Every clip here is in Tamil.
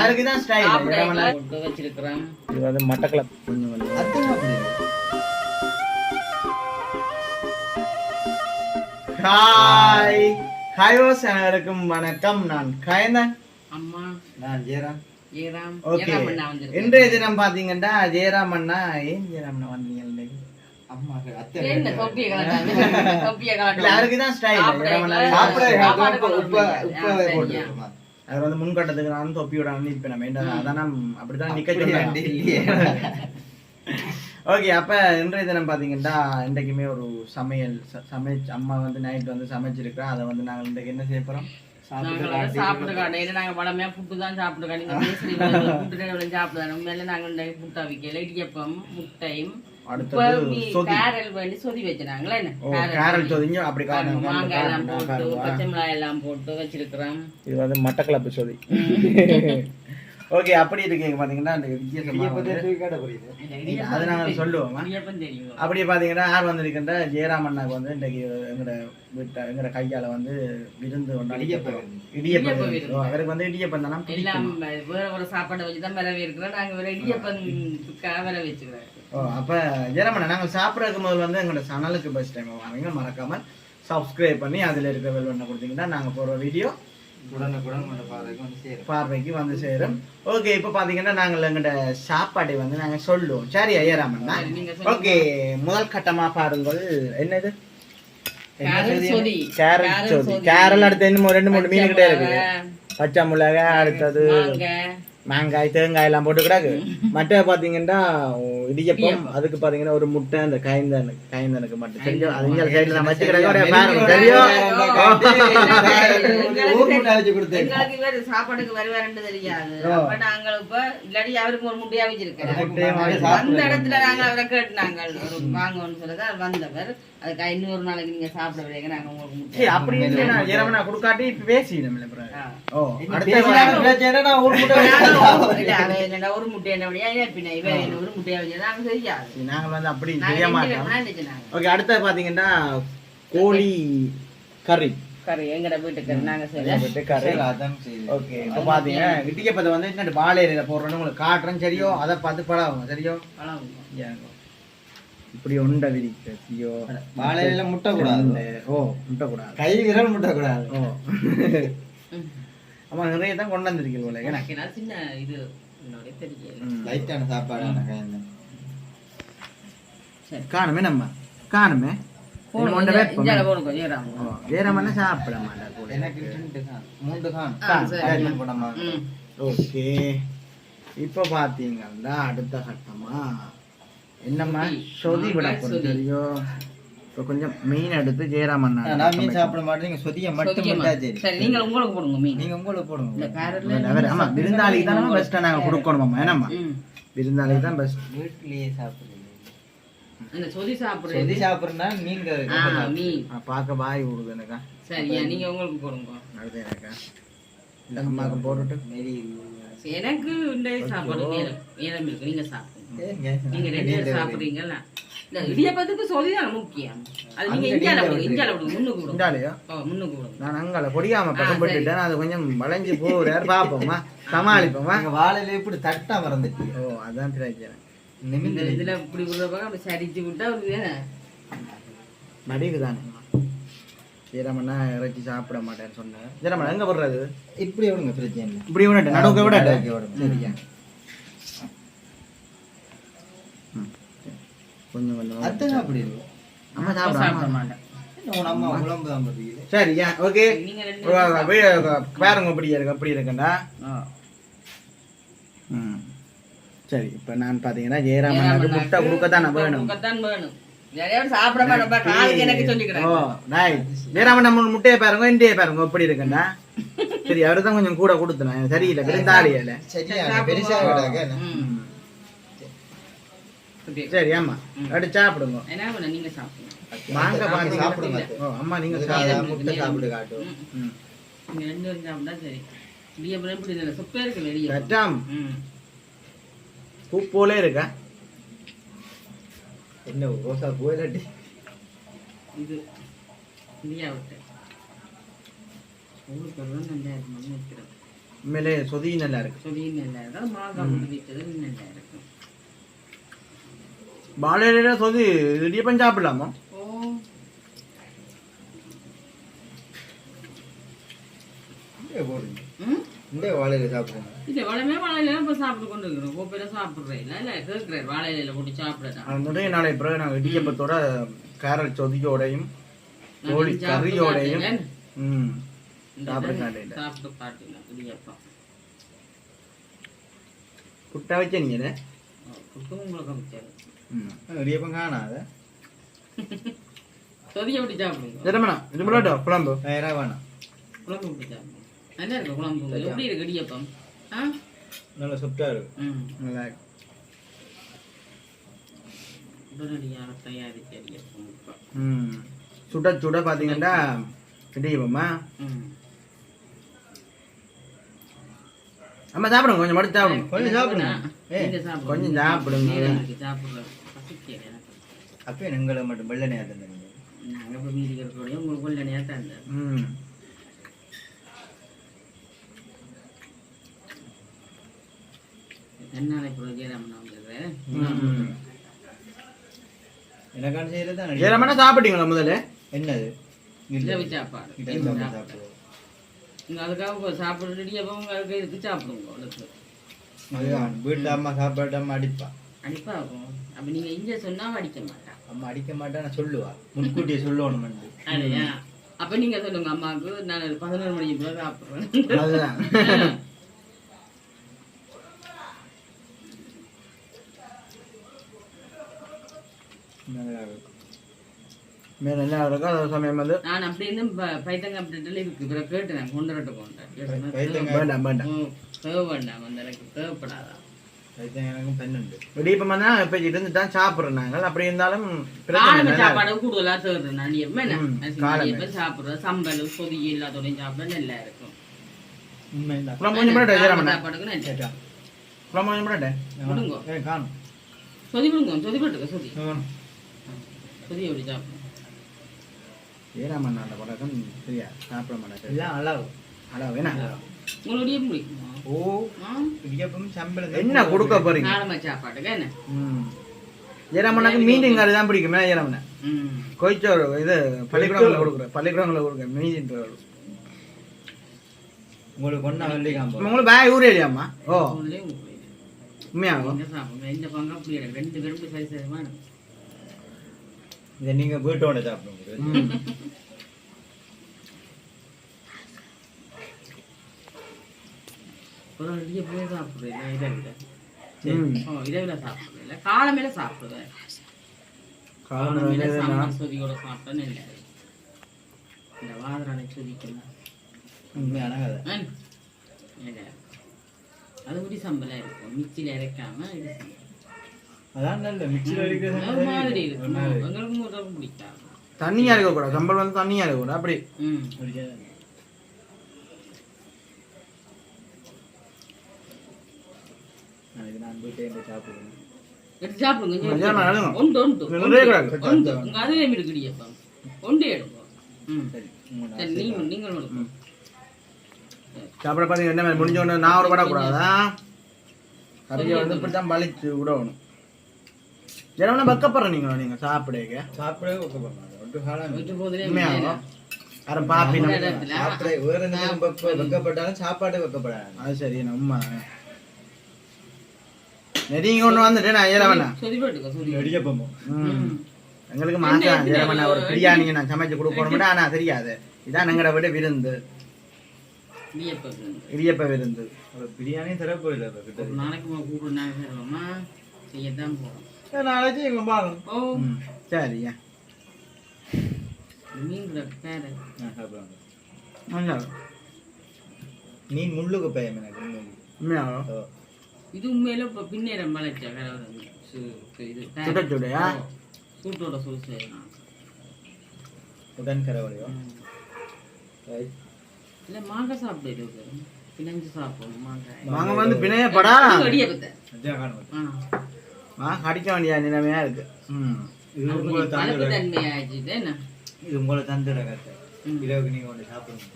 அதுக்குதான் ஸ்டைல் போட்டு வச்சிருக்கிறோம். இது வந்து மட்டக்களப் ஹாய் ஹாய்வோஸ் அனைவருக்கும் வணக்கம். நான் கயந்தன், அம்மா நான் ஜெயராம். ஓகே, இன்றைய தினம் பாத்தீங்கன்னா ஜெயராம் அண்ணா ஏன் ஜெயராம் அண்ணா வந்தீங்க? அதுக்குதான் ஸ்டைல் அது வந்து முன்கட்டத்துக்கு நான் தொப்பியோட இப்ப நம்ம அதான் அப்படிதான் நிக்க. ஓகே, அப்ப இன்றைய தினம் பாத்தீங்கன்னா இன்றைக்குமே ஒரு சமைச்சு அம்மா வந்து நைட் வந்து சமைச்சிருக்கா. அதை வந்து நாங்க இன்றைக்கு என்ன செய்ய போறோம்? சாப்பிடுறோம். நாங்க பழமையா புட்டு தான் சாப்பிடுறோம். சாப்பிடுறோம். நாங்க புட்டா வைக்கல, இடியப்பம், முட்டையும் வச்சிருக்கிறோம். இது வந்து மட்டக்களப்பு சொதி. ஓகே, அப்படி இருக்கீங்க பாத்தீங்கன்னா அது நாங்க சொல்லுவோம். அப்படியே பாத்தீங்கன்னா யார் வந்திருக்கின்ற ஜெயராம் அண்ணாக்கு வந்து இன்றைக்கு எங்கட கையால வந்து விருந்து இடியப்பம். அவருக்கு வந்து இடியப்பம் தானே எல்லாம் வேற ஒரு சாப்பாடு வச்சுதான் விரவி இருக்கிறோம். நாங்க வேற இடியப்பம் விர வச்சுக்கிறோம். அப்ப ஜெயராம் அண்ணா, நாங்க சாப்பிடறதுக்கு முதல் வந்து எங்களோட சேனலுக்கு ஃபர்ஸ்ட் டைம் வாங்க, மறக்காம சப்ஸ்கிரைப் பண்ணி அதுல இருக்க பெல் பட்டனை கொடுத்தீங்கன்னா நாங்க போற வீடியோ பார்வைக்கு வந்து சேரும். ஓகே, இப்ப பாத்தீங்கன்னா நாங்கள் எங்கட சாப்பாடை வந்து நாங்க சொல்லுவோம். சரி ஐயராமண்ணா, ஓகே, முதல் கட்டமா பாருங்கள். என்னது? கேரட் சொதி. கேரல் அடுத்து இன்னும் 2-3 மீன் கிட்டே இருக்கு. பச்சை மிளகாய், அடுத்தது மாங்காய், தேங்காய் எல்லாம் போட்டு கிடாக்கு. மற்ற பாத்தீங்கன்னா இடியப்பம், அதுக்கு பாத்தீங்கன்னா ஒரு முட்டை, அந்த கைந்தனுக்கு மட்டும் தெரியும். அதுங்க சைடுல நான் வச்சு கிடக்க தெரியும். சாப்பாடுக்கு வருவாருன்னு தெரியாது. நாங்க இப்ப இல்லாட்டி அவருக்கு ஒரு முட்டையா வச்சிருக்கேன். அந்த இடத்துல நாங்க அவரை கேட்டுனாங்க வாங்கன்னு சொல்லதான் வந்தவர். அதுக்கு இன்னொரு நாளைக்கு நீங்க சாப்பிட விடுங்க, நாங்க உங்களுக்கு அப்படி இல்லைன்னா கொடுக்காட்டி பேசிடும். ஒரு முட்டை என்ன ஒரு முட்டையா வச்சு நாங்க செய்யாது. நாங்க வந்து அப்படி செய்ய மாட்டோம். ஓகே, அடுத்து பாத்தீங்கன்னா கோழி கறி எங்கட வீட்டுக்கு நாங்க செய்யலாம். ஓகே, இப்ப பாத்தீங்கன்னா இடியப்பத்தை வந்து என்ன வாழையில போடுறோன்னு உங்களுக்கு காட்டுறேன். சரியோ? அதை பார்த்து பழகும். சரியோ? இப்படி உண்ட விரிக்கோ. வாழையில முட்டை கூடாது. முட்டை கூடாது. கை விரல் முட்டை கூடாது. ஆமா, நிறைய தான் கொண்டு வந்திருக்கீங்க. எனக்கு சின்ன இது லைட்டான சாப்பாடு காணுமே, நம்ம காணுமே ஜெயராமண்ணா சாப்பிட மாட்டா. ஓகே, இப்ப பாத்தீங்கன்னா அடுத்த கட்டமா என்னம்மா சொதி விட தெரியும். இப்ப கொஞ்சம் மீன் எடுத்து ஜெயராமண்ணா. நான் மீன் சாப்பிட மாட்டேன், சொதிய மட்டும் நீங்க உங்களுக்கு போடுங்க. மீன் நீங்க உங்களுக்கு போடுங்க. ஆமா, விருந்தாளிக்கு தான் பெஸ்டா நாங்க கொடுக்கணுமாம்மா. ஏன்னாம்மா விருந்தாளிக்கு தான் பெஸ்ட். வீட்லயே சாப்பிடுறீங்க. சொதி சாப்பிடுறா மீன் பாக்க பாய் விடுது எனக்கா. சரியா, நீங்க உங்களுக்கு போடுங்க. அடுத்து எனக்கா இந்த அம்மாவுக்கு போட்டுட்டு எனக்கு சாப்பாடு நேரம் இருக்கு. நீங்க சாப்பிடுங்க. நீங்க 2 பேர் சாப்பிடுறீங்கல்ல. இந்த இடியப்பத்துக்கு சொதிதான் முக்கியம். அது நீங்க இஞ்சால விடுங்க. முன்னுக்கு விடுங்க. நான் அங்கால பொடியாம பக்கம் போட்டுட்டேன். அது கொஞ்சம் வளைஞ்சு போறாரு. பாப்போமா, சமாளிப்போமா. வாழையில இப்படி தட்டா மறந்துட்டு. அதான் பிரச்சனை. இதுல இப்படி அப்படி சரிச்சு விட்டா மடிக்குதானே. ஜெயராமண்ணா இறைச்சி சாப்பிட மாட்டேன்னு சொன்னேன். ஜெயராமண்ணா எங்க போடுறது? இப்படி விடுங்க, பிரச்சனை இப்படி விடட்டு, நடுவுக்கு விடட்டு. சரியா, கொஞ்சம் கொஞ்சம் அதான் அப்படி இருக்கு. அம்மா சாப்பிட மாட்டேன். அம்மா உடம்பு தான் பத்திக்குது. சரியா, ஓகே, பாருங்க எப்படி இருக்குண்டா. சரி, இப்ப நான் பாத்தீங்கன்னா ஜெயராமண்ணாக்கு முட்டை கொடுக்கத்தான் வேணும். ஜெயராமண்ணா முட்டையை பாருங்க, இண்டியை பாருங்க எப்படி இருக்குண்டா. சரி, அவருதான் கொஞ்சம் கூட கொடுத்தேன். சரியில்லை, விருந்தாளியில. சரி, ஆமா, அப்படி சாப்பிடுங்க. வாங்க சாப்பிடுங்க. அம்மா நீங்க முட்டை சாப்பிடு காட்டு. பூ போல இருக்கா. என்ன ரோசா போயிலாட்டி இது இந்தியா விட்டு ஸ்கூலுக்கு 2000 மணி வைக்கிறேன். உண்மையிலே சொதி நல்லா இருக்கு. சொதியும் நல்லா இருக்கும், மாங்காய் போட்டு வைக்கிறது நல்லா இருக்கும். வாழையில சொதி இடியப்பம் சாப்பிடலாமா? ஓ இங்கே போடுங்க. ம் இங்கே வாழையில சாப்பிடுங்க. இல்லை வளமே வாழையில இப்போ சாப்பிட்டு கொண்டு இருக்கிறோம். கோப்பையில சாப்பிட்றேன் இல்லை இல்லை கேட்குறேன் வாழையில போட்டு சாப்பிட்றேன். அது நிறைய நாளை பிறகு நாங்கள் இடியப்பத்தோட கேரட் சொதியோடையும் கோழி கறியோடையும் சாப்பிட்டு காட்டினா இடியப்பம் புட்டா வச்ச நீங்க புட்டும் உங்களுக்கு அமைச்சாரு இடியப்பம் காணாத சொதிய விட்டு சாப்பிடுங்க. ஜெரமனா இது முன்னாடி குழம்பு வேற வேணாம். குழம்பு விட்டு சாப்பிடுங்க. நல்லா இருக்கு குழம்பு. எப்படி இருக்கு இடியப்பம்? ஆ நல்லா சுத்தா இருக்கு. நல்லா இருக்கு. உடனடியாக தயாரித்த இடியப்பம் இப்போ. சுட சுட பார்த்தீங்கன்னா இடியப்பமா. அம்மா சாப்பிடுங்க, கொஞ்சம் மட்டும் சாப்பிடுங்க. கொஞ்சம் சாப்பிடுங்க. கொஞ்சம் சாப்பிடுங்க. சாப்பிடுறேன் பசிக்கல எனக்கு. அப்போ எங்களை மட்டும் வெள்ளனையா தந்தீங்க. நாங்கள் இப்போ மீதி இருக்கிறோடைய உங்களுக்கு வெள்ளனையாக தந்தேன். என்னால இப்போ ஜெயராமன் வந்துடுறேன். எனக்கான செய்யறது தான். ஜெயராமனா சாப்பிட்டீங்களா முதல்ல? என்னது இரவு சாப்பாடு. நீங்கள் அதுக்காக சாப்பிட்டு இடியப்பம் அதுக்கு இதுக்கு சாப்பிடுங்க. அவளுக்கு அதுதான் வீட்டில் அம்மா சாப்பாடு அம்மா அடிப்பா. அடிப்பா இருக்கும். அப்போ நீங்கள் இங்கே சொன்னால் அடிக்க மாட்டா. அம்மா அடிக்க மாட்டா, நான் சொல்லுவா முன்கூட்டியே சொல்லணும். இல்லையா? அப்போ நீங்கள் சொல்லுங்க அம்மாவுக்கு நான் 11 மணிக்கு போல சாப்பிட்றேன். அதுதான் மேல என்ன இருக்கோ அது சமயம் வந்து நான் அப்படி இருந்தும் பைத்தங்க அப்படின்ட்டு இருக்கு. இப்போ கேட்டு நான் கொண்டு வரட்டு போன்றேன். வேண்டாம் வேண்டாம் தேவை வேண்டாம் வந்து எனக்கு தேவைப்படாதா. எனக்கும் பெண்ணுண்டு. இடியப்பம் தான் இப்போ இருந்துதான் சாப்பிட்றோம் நாங்கள். அப்படி இருந்தாலும் காலமே சாப்பாடு கூடுதலாக தேடுறேன். நான் எப்போ சாப்பிட்றேன் சம்பல் சொதி எல்லாத்தோடையும் சாப்பிட நல்லா இருக்கும். சாப்பாடுக்கு நல்லா விடுங்க. காணும் சொதி விடுங்க. சொதி போட்டுக்க சொதி சொதி எப்படி சாப்பிடுங்க. ஏராமண்ணா பழக்கம் சரியா சாப்பிட மாட்டேன். எல்லாம் அளவு அளவு வேணா உங்களுடைய பிடிக்குமா? ஓ இடியப்பம் சம்பளம் என்ன கொடுக்க போறீங்க? காலமா சாப்பாட்டுக்கு என்ன ஏராமண்ணாக்கு மீன் கறி தான் பிடிக்குமே. ஏராமண்ணா கோயிச்சோறு இது பள்ளிக்கூடங்களில் கொடுக்குறேன். பள்ளிக்கூடங்களில் கொடுக்குறேன் மீன். உங்களுக்கு ஒன்றா வெள்ளிக்காம்பு உங்களுக்கு பேக் ஊரே இல்லையாம்மா? ஓ உண்மையாகும். சாப்பிடுங்க. இந்த பங்கு அப்படி 2 பேருக்கு சரி சரிமா. இதை நீங்க வீட்டோட சாப்பிடுங்க. ஒரு இடியப்பமே சாப்பிடுறேன். இரவுல சாப்பிடுறேன். காலமேல சாப்பிடுவேன். காலமேல சாம்பார் சொதியோட சாப்பிட்டேன்னு இல்லை. இந்த வாதரானை சொதிக்கணும். உண்மையான கதை. அது முடி சம்பளா இருக்கும். மிக்சியில இறக்காம இது அதான் நல்ல மிக்சியில் அடிக்கிறது மாதிரி இருக்கும். எங்களுக்கும் ஒரு பிடிக்காது. தண்ணியா இருக்கக்கூடாது. சம்பல் வந்து தண்ணியா இருக்கக்கூடாது. அப்படி நான் போயிட்டு எங்க சாப்பிடுவேன். எடுத்து சாப்பிடுங்க. ஒன்று உங்க அதுவே இருக்குடியப்பா. ஒன்றே எடுப்போம். சரி நீங்கள் சாப்பிட பார்த்தீங்க என்ன மாதிரி முடிஞ்ச உடனே நான் ஒரு படக்கூடாதா? கறியை வந்து இப்படித்தான் வலிச்சு விடணும். ஏன்னா வெக்கப்படுற நீங்கள் சாப்பிடுங்க. சாப்பிடவே வெக்கப்படுறாங்க. ஒன்று காலம் உண்மையாகும். யாரும் பாப்பி சாப்பிட வேற நேரம் வெக்கப்பட்டாலும் சாப்பாடு வெக்கப்படாது. அது சரி உண்மை. நெறிங்க ஒன்று வந்துட்டு நான் ஏறவண்ணா இடியப்பம் எங்களுக்கு மாசம் ஏறவண்ணா ஒரு பிரியாணி நான் சமைச்சு கொடுக்கணும். ஆனா தெரியாது. இதான் எங்களை விட விருந்து இடியப்ப விருந்து. பிரியாணி சிறப்பு இல்லை. நாளைக்கு கூப்பிடுமா செய்யத்தான் போறோம். நாளைக்கு எங்க பாருங்க. சரியா மீன் நீ முள்ளுக்கு பயம் எனக்கு உண்மையாகும். இது உண்மையில இப்ப பின்னேறம் மலைச்சா சுட சுடையா சூட்டோட சூடு செய்யலாம். உடன் கரவலையோ இல்ல மாங்காய் சாப்பிட்டு பிணைஞ்சு சாப்பிடணும். மாங்காய் வந்து பிணையப்படா கடிக்க வேண்டிய நிலைமையா இருக்கு. இது உங்களை தந்துட கதை. இரவுக்கு நீங்க ஒன்று சாப்பிடுங்க.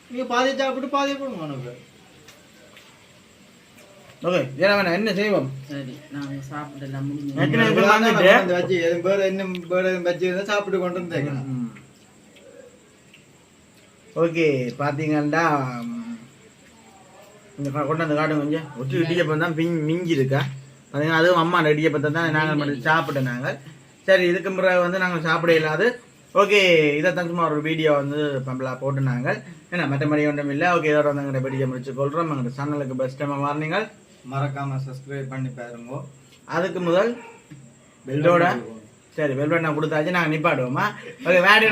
நீங்க பாதி சாப்பிட்டு பாதி போடுங்க உனக்கு. ஓகே ஏன்னா என்ன செய்வோம் சரி நாங்க சாப்பிடலாம் முடிஞ்சு ஏற்கனவே இப்ப வந்துட்டு வந்து வச்சு வேற என்ன வேற வச்சு சாப்பிட்டு கொண்டு வந்தேன். ஓகே பாத்தீங்கன்னா இந்த கொண்டு வந்து காட்டுங்க கொஞ்சம் ஒற்று இடியப்பம் தான் மிஞ்சி இருக்கா பார்த்தீங்கன்னா அதுவும் அம்மா இடியப்பத்தை தான் நாங்கள் மட்டும் சாப்பிட்டோம் நாங்கள். சரி இதுக்கு முறை வந்து நாங்கள் சாப்பிட இல்லாது ஓகே இதை தான் சும்மா ஒரு வீடியோ வந்து பம்பலாக போட்டுனாங்க. ஏன்னா மற்றபடி ஒன்றும் இல்லை. ஓகே இதோட வந்து எங்கள்கிட்ட வீடியோ முடிச்சு கொள்கிறோம். எங்களோட சேனலுக்கு பெஸ்ட் டைம் வார்னிங்க மறக்காம சப்ஸ்கிரைப் பண்ணி பாருங்க. அதுக்கு முதல் பெல்லோட சரி பெல் பட்டனை கொடுத்தாச்சு நாங்கள் நிப்பாடுவோமா. ஓகே வேறு